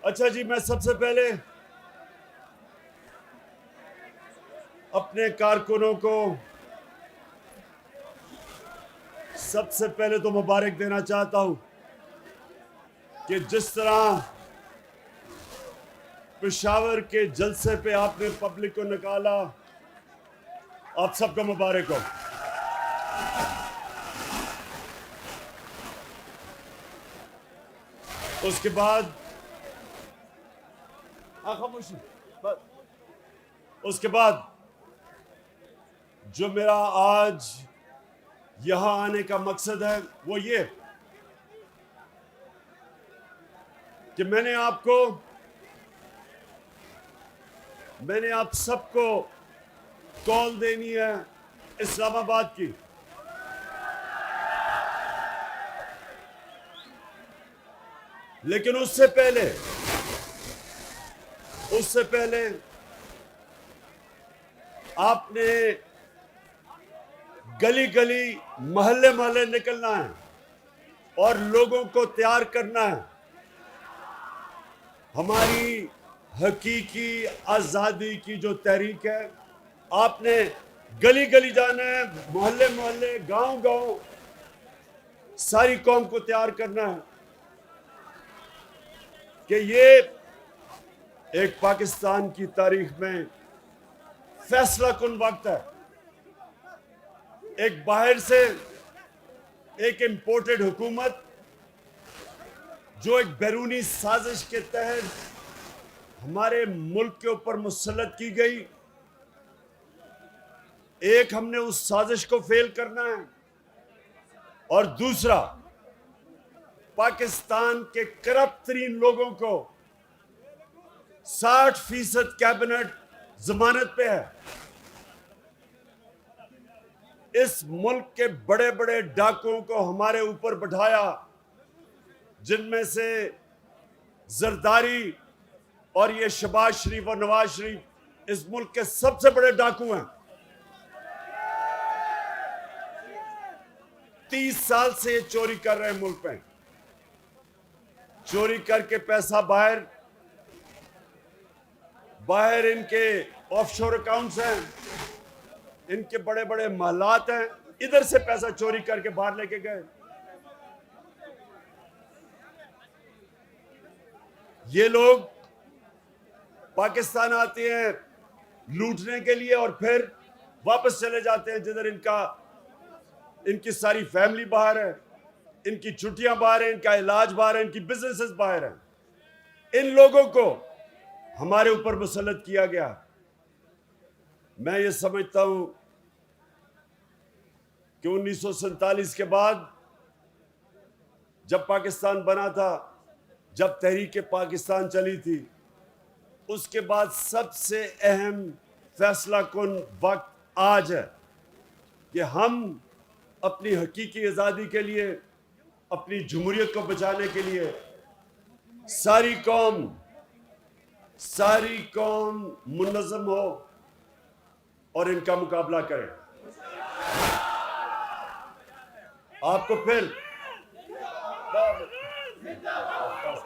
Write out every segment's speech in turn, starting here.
अच्छा जी, मैं सबसे पहले अपने कारकुनों को सबसे पहले तो मुबारक देना चाहता हूं कि जिस तरह पेशावर के जलसे पे आपने पब्लिक को निकाला, आप सबको मुबारक हो। उसके बाद खामोशी। उसके बाद जो मेरा आज यहां आने का मकसद है वो ये कि मैंने आप सबको कॉल देनी है इस्लामाबाद की। लेकिन उससे पहले आपने गली गली मोहल्ले मोहल्ले निकलना है और लोगों को तैयार करना है। हमारी हकीकी आज़ादी की जो तहरीक है, आपने गली गली जाना है, मोहल्ले मोहल्ले, गांव गांव, सारी कौम को तैयार करना है कि ये एक पाकिस्तान की तारीख में फैसला कुन वक्त है। एक बाहर से एक इंपोर्टेड हुकूमत जो एक बैरूनी साजिश के तहत हमारे मुल्क के ऊपर मुसल्लत की गई, एक हमने उस साजिश को फेल करना है और दूसरा पाकिस्तान के करप्ट तरीन लोगों को 60% कैबिनेट जमानत पे है। इस मुल्क के बड़े बड़े डाकुओं को हमारे ऊपर बैठाया, जिनमें से जरदारी और ये शहबाज शरीफ और नवाज शरीफ इस मुल्क के सबसे बड़े डाकू हैं। 30 साल से ये चोरी कर रहे हैं मुल्क में, चोरी करके पैसा बाहर इनके ऑफशोर अकाउंट्स हैं, इनके बड़े बड़े महलात हैं, इधर से पैसा चोरी करके बाहर लेके गए। ये लोग पाकिस्तान आते हैं लूटने के लिए और फिर वापस चले जाते हैं जिधर इनकी सारी फैमिली बाहर है, इनकी छुट्टियां बाहर हैं, इनका इलाज बाहर है, इनकी बिजनेसेस बाहर हैं। इन लोगों को हमारे ऊपर मुसल्लत किया गया। मैं ये समझता हूं कि 1947 के बाद जब पाकिस्तान बना था, जब तहरीक पाकिस्तान चली थी, उसके बाद सबसे अहम फैसला कुन वक्त आज है कि हम अपनी हकीकी आज़ादी के लिए, अपनी जमहूरियत को बचाने के लिए सारी कौम मुनज़्ज़म हो और इनका मुकाबला करें। आपको फिर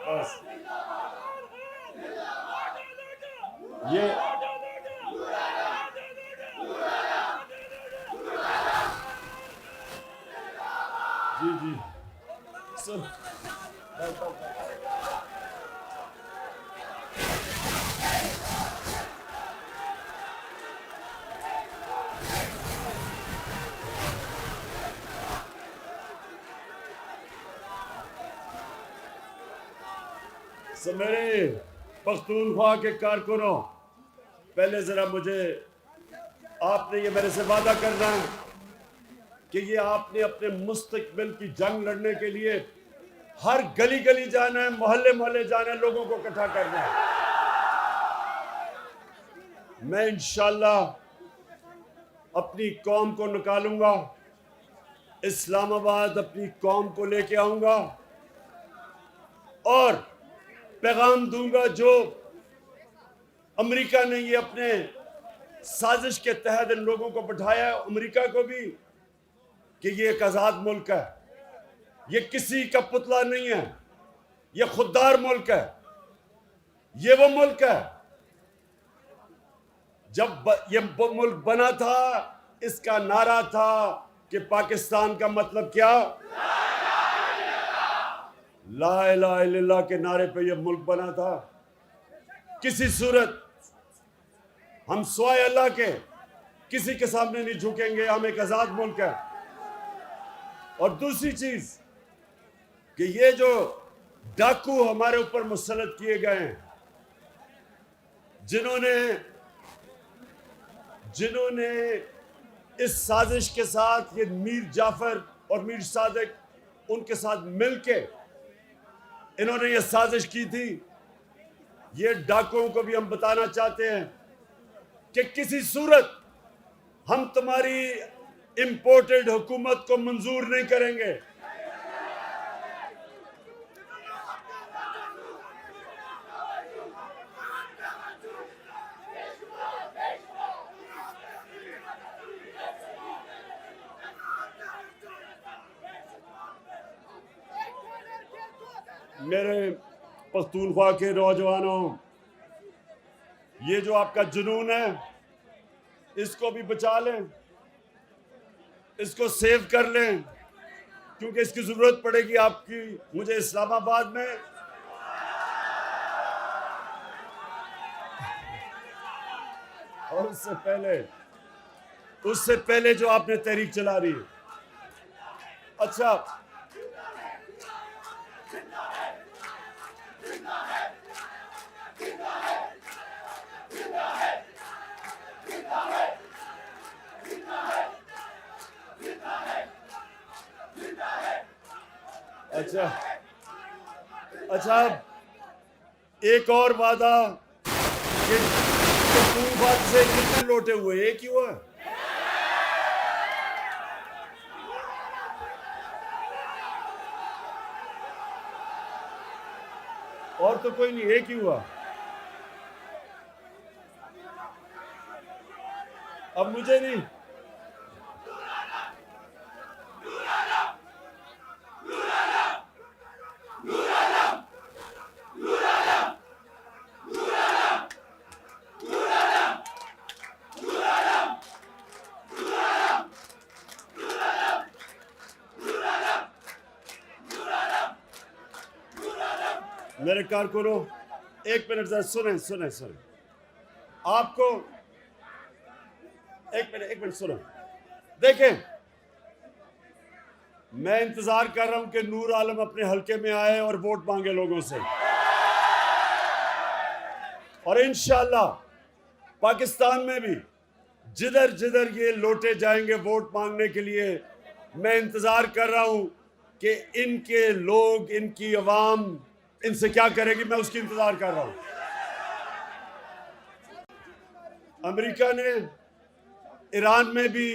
बस ये जी सर, मेरे पख्तूनख्वा के कारकुनों, पहले जरा आपने ये मेरे से वादा करना है कि ये आपने अपने मुस्तकबिल की जंग लड़ने के लिए हर गली गली जाना है, मोहल्ले मोहल्ले जाना है, लोगों को इकट्ठा करना है। मैं इंशाअल्लाह अपनी कौम को निकालूंगा, इस्लामाबाद अपनी कौम को लेके आऊंगा और पैगाम दूंगा जो अमेरिका ने ये अपने साजिश के तहत इन लोगों को बैठाया है, अमेरिका को भी, कि ये एक आज़ाद मुल्क है, ये किसी का पुतला नहीं है, ये खुददार मुल्क है। ये वो मुल्क है। जब ये मुल्क बना था, इसका नारा था कि पाकिस्तान का मतलब क्या? ला इलाहा इल्लल्लाह के नारे पे ये मुल्क बना था। किसी सूरत हम स्वाय अल्लाह के किसी के सामने नहीं झुकेंगे। हम एक आजाद मुल्क है। और दूसरी चीज कि ये जो डाकू हमारे ऊपर मुसल्लत किए गए हैं, जिन्होंने इस साजिश के साथ, ये मीर जाफर और मीर सादिक उनके साथ मिलके इन्होंने ये साजिश की थी। ये डाकुओं को भी हम बताना चाहते हैं कि किसी सूरत हम तुम्हारी इंपोर्टेड हुकूमत को मंजूर नहीं करेंगे। मेरे पख्तूनख्वा के नौजवानों, ये जो आपका जुनून है, इसको भी बचा लें, इसको सेव कर लें, क्योंकि इसकी जरूरत पड़ेगी आपकी मुझे इस्लामाबाद में। और उससे पहले जो आपने तहरीक चला रही है। अच्छा, अच्छा, एक और वादा कि बात से कितने लौटे हुए? एक ही हुआ। और तो कोई नहीं, एक ही हुआ। अब मुझे नहीं, मेरे कारकुनों, एक मिनट जरा सुने। आपको एक मिनट सुनो। देखें, मैं इंतजार कर रहा हूं कि नूर आलम अपने हलके में आए और वोट मांगे लोगों से। और इंशाअल्लाह पाकिस्तान में भी जिधर जिधर ये लौटे जाएंगे वोट मांगने के लिए, मैं इंतजार कर रहा हूं कि इनके लोग, इनकी अवाम इनसे क्या करेगी। मैं उसकी इंतजार कर रहा हूं। अमेरिका ने ईरान में भी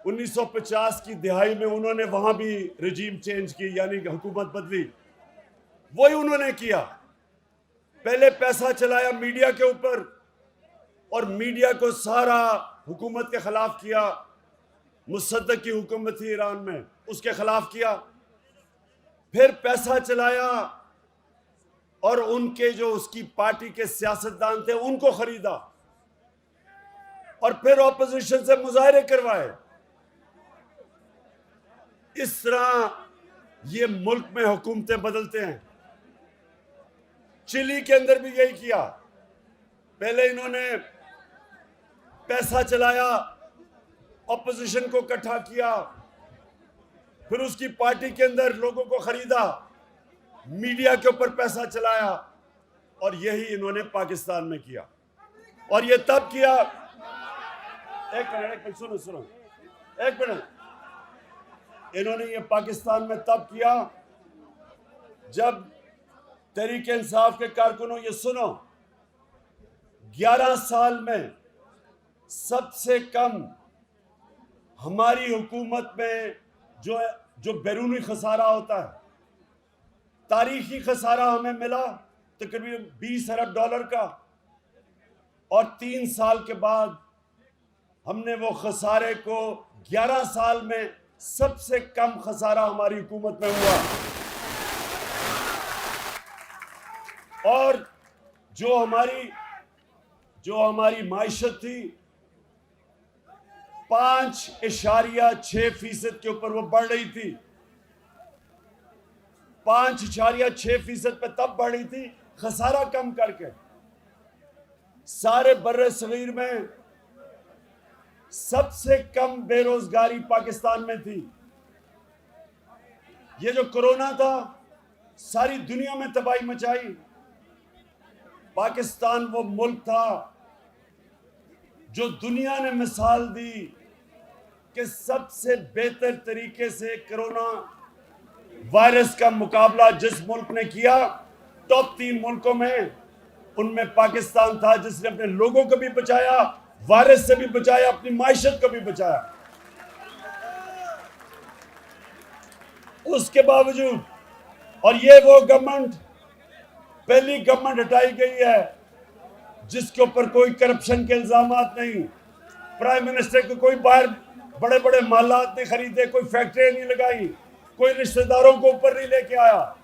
1950 की दिहाई में उन्होंने वहां भी रिजीम चेंज की, यानी हुकूमत बदली। वही उन्होंने किया। पहले पैसा चलाया मीडिया के ऊपर और मीडिया को सारा हुकूमत के खिलाफ किया। मुसद्दक की हुकूमत थी ईरान में, उसके खिलाफ किया। फिर पैसा चलाया और उनके जो उसकी पार्टी के सियासतदान थे उनको खरीदा और फिर ऑपोजिशन से मुजाहरे करवाए। इस तरह ये मुल्क में हुकूमतें बदलते हैं। चिली के अंदर भी यही किया। पहले इन्होंने पैसा चलाया, ऑपोजिशन को इकट्ठा किया, फिर उसकी पार्टी के अंदर लोगों को खरीदा, मीडिया के ऊपर पैसा चलाया, और यही इन्होंने पाकिस्तान में किया। और ये तब किया, एक मिनट सुनो, एक मिनट। इन्होंने ये पाकिस्तान में तब किया जब तहरीक इंसाफ के कारकुनों, ये सुनो, 11 साल में सबसे कम हमारी हुकूमत में जो बैरूनी खसारा होता है, तारीखी खसारा हमें मिला तकरीबन 20 अरब डॉलर का। और 3 साल के बाद हमने वो खसारे को 11 साल में सबसे कम खसारा हमारी हुकूमत में हुआ। और जो हमारी माइशत थी 5.6% के ऊपर वो बढ़ रही थी। 5.6% पे तब बढ़ी थी खसारा कम करके। सारे बर्रे सगीर में सबसे कम बेरोजगारी पाकिस्तान में थी। ये जो कोरोना था सारी दुनिया में तबाही मचाई। पाकिस्तान वो मुल्क था जो दुनिया ने मिसाल दी कि सबसे बेहतर तरीके से कोरोना वायरस का मुकाबला जिस मुल्क ने किया, टॉप 3 मुल्कों में उनमें पाकिस्तान था, जिसने अपने लोगों को भी बचाया, वायरस से भी बचाया, अपनी माइशत को भी बचाया। उसके बावजूद, और ये वो गवर्नमेंट पहली गवर्नमेंट हटाई गई है जिसके ऊपर कोई करप्शन के इल्जामात नहीं, प्राइम मिनिस्टर को कोई बाहर बड़े बड़े मालात नहीं खरीदे, कोई फैक्ट्री नहीं लगाई, कोई रिश्तेदारों को ऊपर नहीं लेके आया।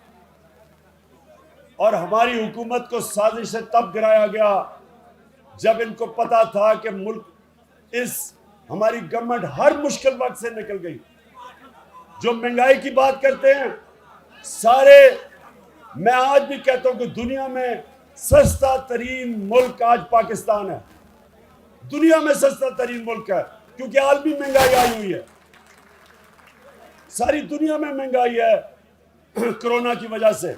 और हमारी हुकूमत को साजिश से तब गिराया गया जब इनको पता था कि मुल्क हमारी गवर्नमेंट हर मुश्किल वक्त से निकल गई। जो महंगाई की बात करते हैं सारे, मैं आज भी कहता हूं कि दुनिया में सस्ता तरीन मुल्क आज पाकिस्तान है। दुनिया में सस्ता तरीन मुल्क है क्योंकि आलमी महंगाई आई हुई है। सारी दुनिया में महंगाई है कोरोना की वजह से,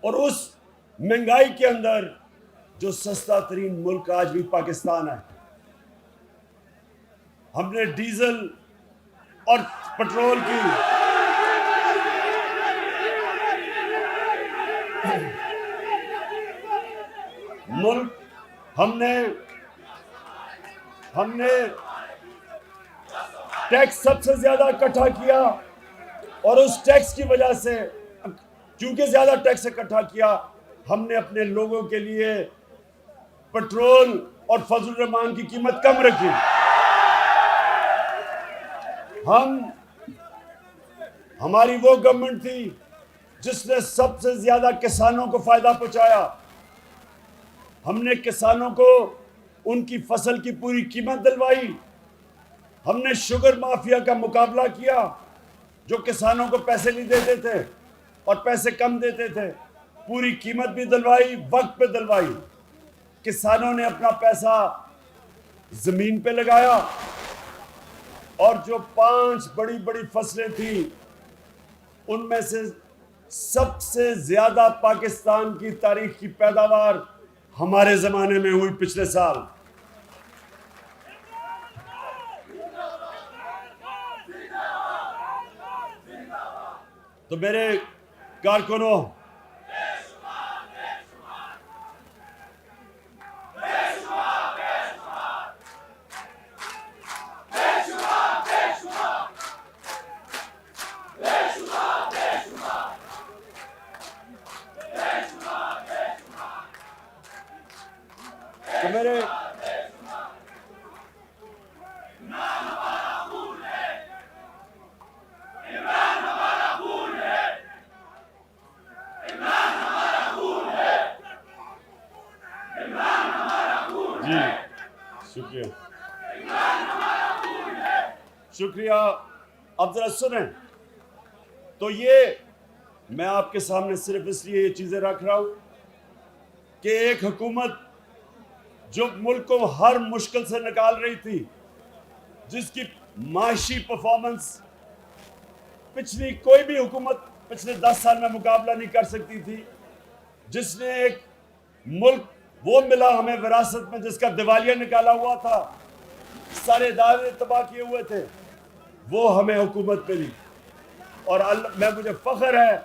और उस महंगाई के अंदर जो सस्ता तरीन मुल्क आज भी पाकिस्तान है। हमने डीजल और पेट्रोल की मुल्क हमने टैक्स सबसे ज्यादा इकट्ठा किया, और उस टैक्स की वजह से, क्योंकि ज्यादा टैक्स इकट्ठा किया, हमने अपने लोगों के लिए पेट्रोल और फजल रहमान की कीमत कम रखी। हमारी वो गवर्नमेंट थी जिसने सबसे ज्यादा किसानों को फायदा पहुंचाया। हमने किसानों को उनकी फसल की पूरी कीमत दिलवाई। हमने शुगर माफिया का मुकाबला किया जो किसानों को पैसे नहीं देते थे और पैसे कम देते थे, पूरी कीमत भी दिलवाई, वक्त पे दिलवाई। किसानों ने अपना पैसा जमीन पे लगाया, और जो 5 बड़ी बड़ी फसलें थी उनमें से सबसे ज्यादा पाकिस्तान की तारीख की पैदावार हमारे जमाने में हुई पिछले साल। तो मेरे कारकुनों, तो मेरे शुक्रिया। अब जरा सुने, तो ये मैं आपके सामने सिर्फ इसलिए ये चीजें रख रहा हूं कि एक हुकूमत जो मुल्क को हर मुश्किल से निकाल रही थी, जिसकी माशी परफॉर्मेंस पिछली कोई भी हुकूमत पिछले 10 साल में मुकाबला नहीं कर सकती थी, जिसने एक मुल्क वो मिला हमें विरासत में जिसका दिवालिया निकाला हुआ था, सारे इदारे तबाह किए हुए थे, वो हमें हुकूमत मिली। और मुझे फख्र है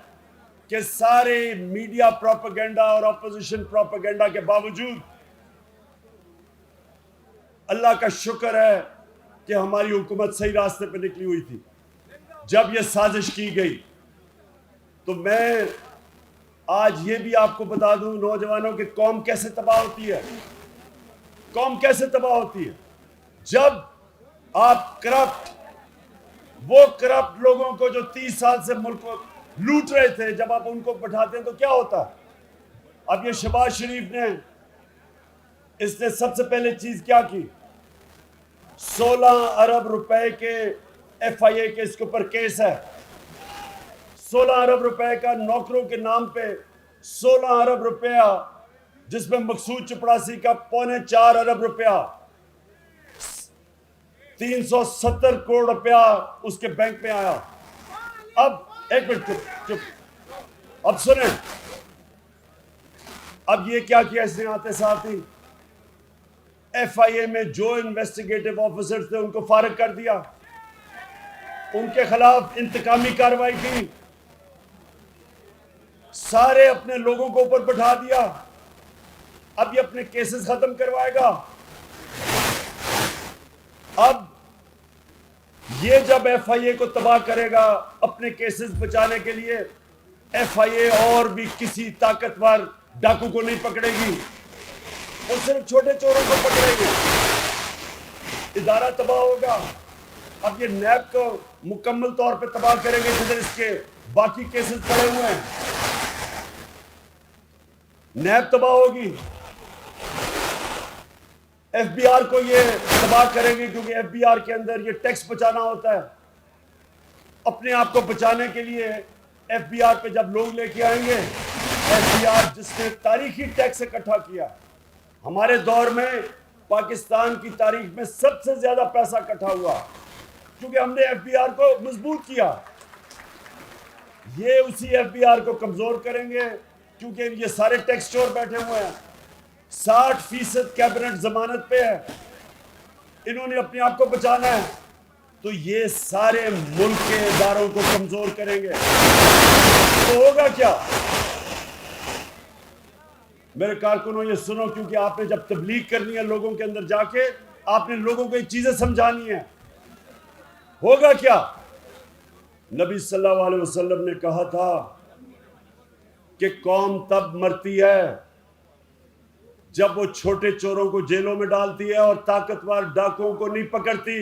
कि सारे मीडिया प्रोपेगेंडा और अपोजिशन प्रोपेगेंडा के बावजूद अल्लाह का शुक्र है कि हमारी हुकूमत सही रास्ते पर निकली हुई थी। जब यह साजिश की गई तो मैं आज ये भी आपको बता दूं नौजवानों कि कौम कैसे तबाह होती है। कौम कैसे तबाह होती है जब आप वो करप्ट लोगों को जो 30 साल से मुल्क को लूट रहे थे, जब आप उनको बैठाते हैं तो क्या होता है? अब ये शहबाज शरीफ ने, इसने सबसे पहले चीज क्या की, 16 अरब रुपए के FIA के इसके ऊपर केस है। 16 अरब रुपए का नौकरों के नाम पे, 16 अरब रुपया, जिसमें मकसूद चपड़ासी का 3.25 अरब रुपया, 370 करोड़ रुपया उसके बैंक में आया। अब एक मिनट, चुप, अब सुने, अब ये क्या किया इसने, आते साथ ही FIA में जो इन्वेस्टिगेटिव ऑफिसर्स थे उनको फारिग कर दिया, उनके खिलाफ इंतकामी कार्रवाई की, सारे अपने लोगों को ऊपर बैठा दिया। अब ये अपने केसेस खत्म करवाएगा। अब ये जब FIA को तबाह करेगा अपने केसेस बचाने के लिए, FIA और भी किसी ताकतवर डाकू को नहीं पकड़ेगी, वो सिर्फ छोटे चोरों को पकड़ेगी, इदारा तबाह होगा। अब ये नैब को मुकम्मल तौर पे तबाह करेंगे जिधर इसके बाकी केसेस पड़े हुए हैं। नैब तबाह होगी, FBR को ये तबाह करेंगे, क्योंकि FBR के अंदर ये टैक्स बचाना होता है। अपने आप को बचाने के लिए FBR पे जब लोग लेके आएंगे, FBR जिसने तारीखी टैक्स इकट्ठा किया, हमारे दौर में पाकिस्तान की तारीख में सबसे ज्यादा पैसा इकट्ठा हुआ, क्योंकि हमने FBR को मजबूत किया। ये उसी FBR को कमजोर करेंगे, क्योंकि ये सारे टैक्स चोर बैठे हुए हैं। 60% कैबिनेट जमानत पे है, इन्होंने अपने आप को बचाना है, तो ये सारे मुल्क के इदारों को कमजोर करेंगे। तो होगा क्या? मेरे कारकुनों ये सुनो, क्योंकि आपने जब तबलीग करनी है लोगों के अंदर जाके, आपने लोगों को ये चीजें समझानी है। होगा क्या? नबी सल्लल्लाहु अलैहि वसल्लम ने कहा था कि कौम तब मरती है जब वो छोटे चोरों को जेलों में डालती है और ताकतवर डाकुओं को नहीं पकड़ती।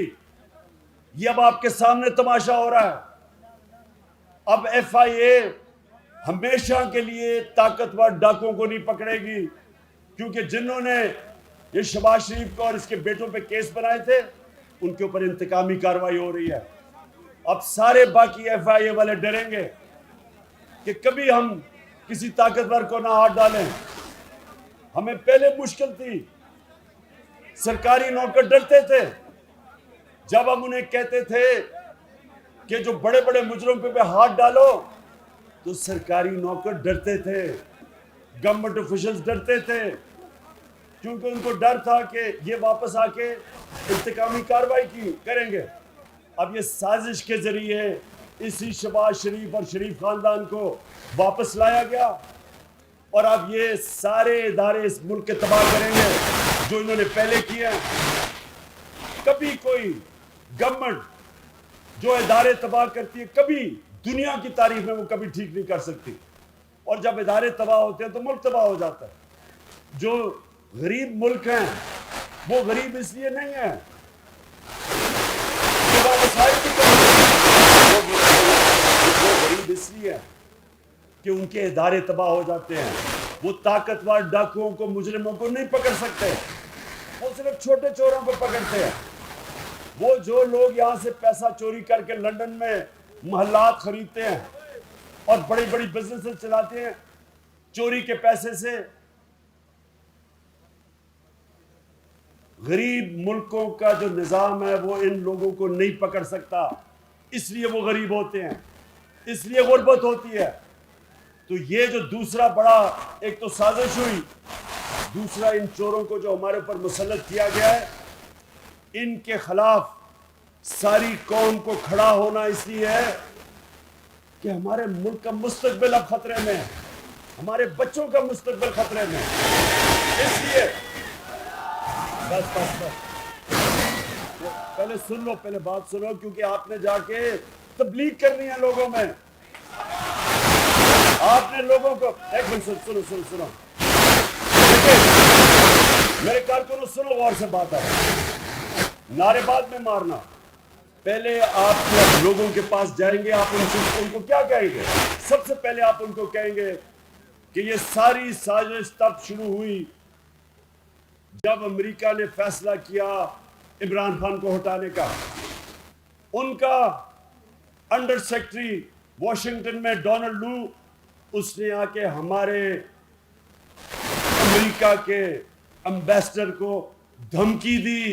ये अब आपके सामने तमाशा हो रहा है। अब FIA हमेशा के लिए ताकतवर डाकुओं को नहीं पकड़ेगी, क्योंकि जिन्होंने ये शहबाज शरीफ को और इसके बेटों पे केस बनाए थे, उनके ऊपर इंतकामी कार्रवाई हो रही है। अब सारे बाकी FIA वाले डरेंगे कि कभी हम किसी ताकतवर को ना हाथ डालें। हमें पहले मुश्किल थी, सरकारी नौकर डरते थे जब हम उन्हें कहते थे कि जो बड़े बड़े मुजरिमों पे हाथ डालो, तो सरकारी नौकर डरते थे, गवर्नमेंट ऑफिशियल्स डरते थे, क्योंकि उनको डर था कि ये वापस आके इंतकामी कार्रवाई करेंगे। अब ये साजिश के जरिए इसी शहबाज शरीफ और शरीफ खानदान को वापस लाया गया, और अब ये सारे इदारे इस मुल्क के तबाह करेंगे जो इन्होंने पहले किए हैं। कभी कोई गवर्नमेंट जो इदारे तबाह करती है, कभी दुनिया की तारीख में वो कभी ठीक नहीं कर सकती, और जब इदारे तबाह होते हैं तो मुल्क तबाह हो जाता है। जो गरीब मुल्क हैं वो गरीब इसलिए नहीं है कि वो वसाइल की कमी है, वो गरीब इसलिए है कि उनके इदारे तबाह हो जाते हैं। वो ताकतवर डाकुओं को, मुजरिमों को नहीं पकड़ सकते, वो सिर्फ छोटे चोरों को पकड़ते हैं। वो जो लोग यहाँ से पैसा चोरी करके लंदन में महल्लात खरीदते हैं और बड़ी बड़ी बिजनेसेस चलाते हैं चोरी के पैसे से, गरीब मुल्कों का जो निज़ाम है वो इन लोगों को नहीं पकड़ सकता, इसलिए वो गरीब होते हैं, इसलिए गुर्बत होती है। तो ये जो दूसरा बड़ा, एक तो साजिश हुई, दूसरा इन चोरों को जो हमारे ऊपर मुसल्लत किया गया है, इनके खिलाफ सारी कौम को खड़ा होना इसलिए है कि हमारे मुल्क का मुस्तकबिल अब खतरे में है, हमारे बच्चों का मुस्तकबिल खतरे में है। इसलिए बस बस बस पहले सुन लो, पहले बात सुनो, क्योंकि आपने जाके तबलीग करनी है लोगों में। आपने लोगों को, एक मिनट सुनो सुनो सुनो, मेरे कारकुनों सुनो, गौर से बात है, नारेबाज में मारना। पहले आप जब लोगों के पास जाएंगे, आप उनको क्या कहेंगे? सबसे पहले आप उनको कहेंगे कि ये सारी साजिश तब शुरू हुई जब अमेरिका ने फैसला किया इमरान खान को हटाने का। उनका अंडर सेक्रेटरी वॉशिंगटन में डोनाल्ड लू, उसने आके हमारे अमेरिका के एम्बेसडर को धमकी दी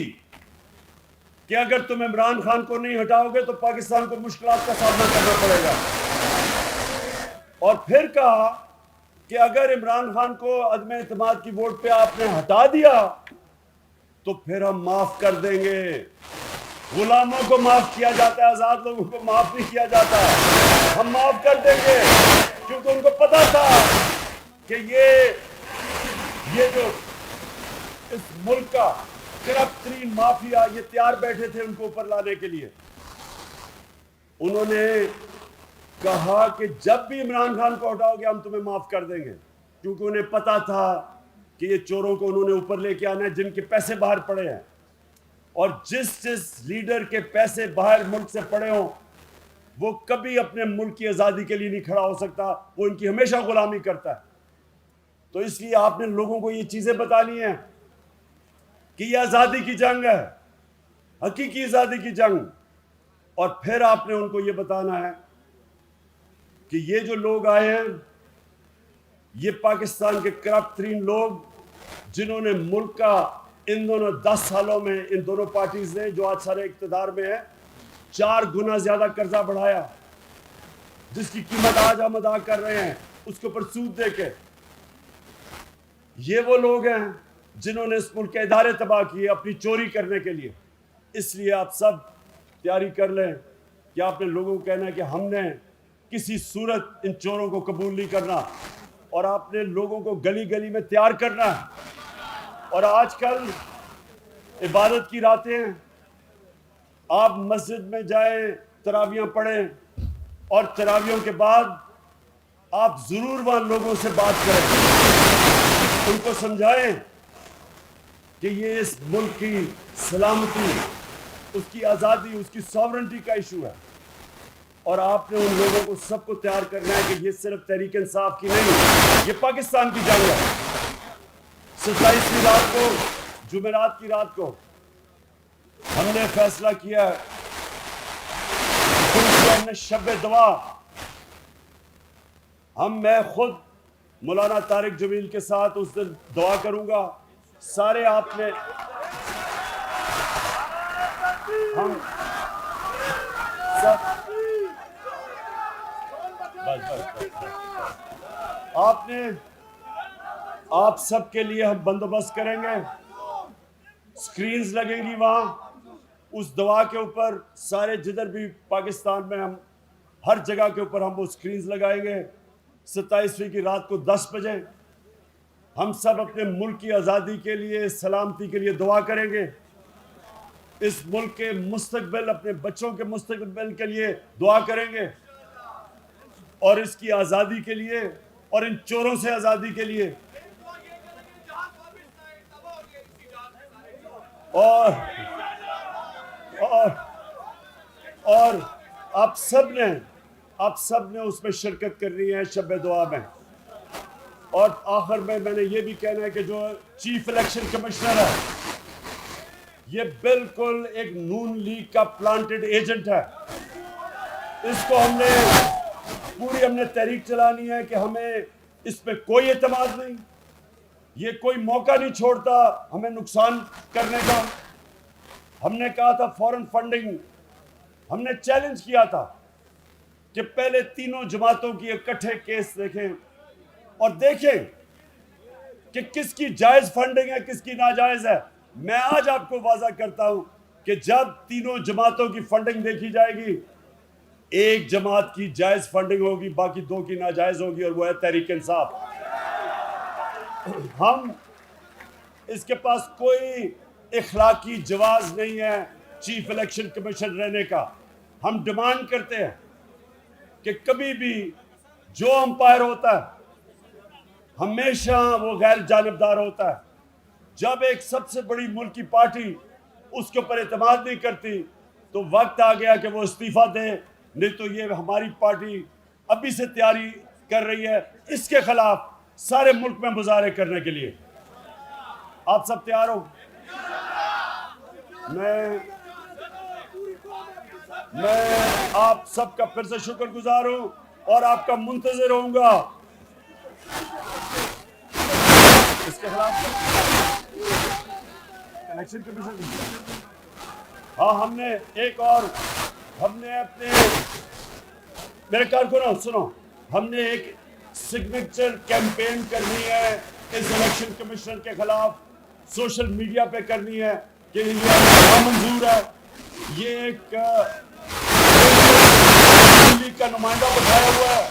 कि अगर तुम इमरान खान को नहीं हटाओगे तो पाकिस्तान को मुश्किलात का सामना करना पड़ेगा। और फिर कहा कि अगर इमरान खान को अदम एतमाद की वोट पे आपने हटा दिया तो फिर हम माफ कर देंगे। गुलामों को माफ किया जाता है, आजाद लोगों को माफ नहीं किया जाता। हम माफ कर देंगे, क्योंकि उनको पता था कि ये जो इस मुल्क का करप्ट तरीन माफिया, ये तैयार बैठे थे उनको ऊपर लाने के लिए। उन्होंने कहा कि जब भी इमरान खान को हटाओगे हम तुम्हें माफ कर देंगे, क्योंकि उन्हें पता था कि ये चोरों को उन्होंने ऊपर लेके आना है जिनके पैसे बाहर पड़े हैं। और जिस लीडर के पैसे बाहर मुल्क से पड़े हों वो कभी अपने मुल्क की आज़ादी के लिए नहीं खड़ा हो सकता, वो इनकी हमेशा गुलामी करता है। तो इसलिए आपने लोगों को ये चीज़ें बतानी है कि ये आज़ादी की जंग है, हकीकी आज़ादी की जंग। और फिर आपने उनको ये बताना है कि ये जो लोग आए हैं ये पाकिस्तान के करप्ट तरीन लोग, जिन्होंने मुल्क का इन दोनों 10 सालों में, इन दोनों पार्टीज ने जो आज सारे इक़्तिदार में है, 4 गुना ज्यादा कर्जा बढ़ाया, जिसकी कीमत आज हम अदा कर रहे हैं उसके ऊपर सूद देके। ये वो लोग हैं जिन्होंने इस मुल्क के इदारे तबाह किए अपनी चोरी करने के लिए। इसलिए आप सब तैयारी कर लें कि आपने लोगों को कहना है कि हमने किसी सूरत इन चोरों को कबूल नहीं करना, और आपने लोगों को गली गली में तैयार करना है। और आजकल इबादत की रातें हैं, आप मस्जिद में जाएं, तरावियां पढ़ें, और तरावियों के बाद आप ज़रूर वहाँ लोगों से बात करें, उनको समझाएं कि ये इस मुल्क की सलामती, उसकी आज़ादी, उसकी सॉवरेंटी का इशू है। और आपने उन लोगों को सबको तैयार करना है कि ये सिर्फ तहरीक इंसाफ की नहीं, ये पाकिस्तान की जंग है। 27 की रात को, जुमेरात की रात को हमने फैसला किया है, हमने शब दुआ, मैं खुद मौलाना तारिक जमील के साथ उस दिन दुआ करूंगा। सारे आपने, हम सब आप सबके लिए हम बंदोबस्त करेंगे, स्क्रीन्स लगेंगी वहां उस दुआ के ऊपर, सारे जिधर भी पाकिस्तान में, हम हर जगह के ऊपर हम वो स्क्रीन्स लगाएंगे। 27वीं की रात को 10 बजे हम सब अपने मुल्क की आज़ादी के लिए, सलामती के लिए दुआ करेंगे। इस मुल्क के मुस्तकबिल, अपने बच्चों के मुस्तकबिल के लिए दुआ करेंगे, और इसकी आज़ादी के लिए, और इन चोरों से आज़ादी के लिए। और आप सब ने उसमें शिरकत करनी है शब दुआ में। और आखिर में मैंने ये भी कहना है कि जो चीफ इलेक्शन कमिश्नर है ये बिल्कुल एक नून लीग का प्लांटेड एजेंट है। इसको हमने तहरीक चलानी है कि हमें इस पे कोई एतमाद नहीं, ये कोई मौका नहीं छोड़ता हमें नुकसान करने का। हमने कहा था फॉरेन फंडिंग, हमने चैलेंज किया था कि पहले तीनों जमातों की इकट्ठे केस देखें और देखें कि किसकी जायज फंडिंग है, किसकी नाजायज है। मैं आज आपको वादा करता हूं कि जब तीनों जमातों की फंडिंग देखी जाएगी, एक जमात की जायज फंडिंग होगी, बाकी दो की नाजायज होगी, और वो है तहरीक इंसाफ। हम इसके पास कोई इखलाकी जवाज नहीं है चीफ इलेक्शन कमीशन रहने का। हम डिमांड करते हैं कि कभी भी जो अंपायर होता है हमेशा वो गैर जानिबदार होता है। जब एक सबसे बड़ी मुल्क की पार्टी उसके ऊपर एतमाद नहीं करती तो वक्त आ गया कि वो इस्तीफा दे, नहीं तो ये हमारी पार्टी अभी से तैयारी कर रही है इसके खिलाफ सारे मुल्क में मुजाहरे करने के लिए। आप सब तैयार हो? मैं आप सबका फिर से शुक्रगुजार हूं और आपका मुंतजिर होऊंगा। इसके खिलाफ इलेक्शन कमीशन, हाँ, हमने अपने, मेरे कारकुनों सुनो, हमने एक सिग्नेचर कैंपेन करनी है इस इलेक्शन कमीशन के खिलाफ, सोशल मीडिया पे करनी है कि ये नामंजूर है। ये एक दिल्ली का नुमाइंदा बैठाया हुआ है,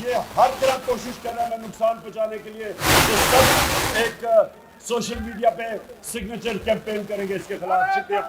ये हर तरह कोशिश कर रहा है हमें नुकसान पहुंचाने के लिए। तो सब एक सोशल मीडिया पे सिग्नेचर कैंपेन करेंगे इसके खिलाफ। शुक्रिया।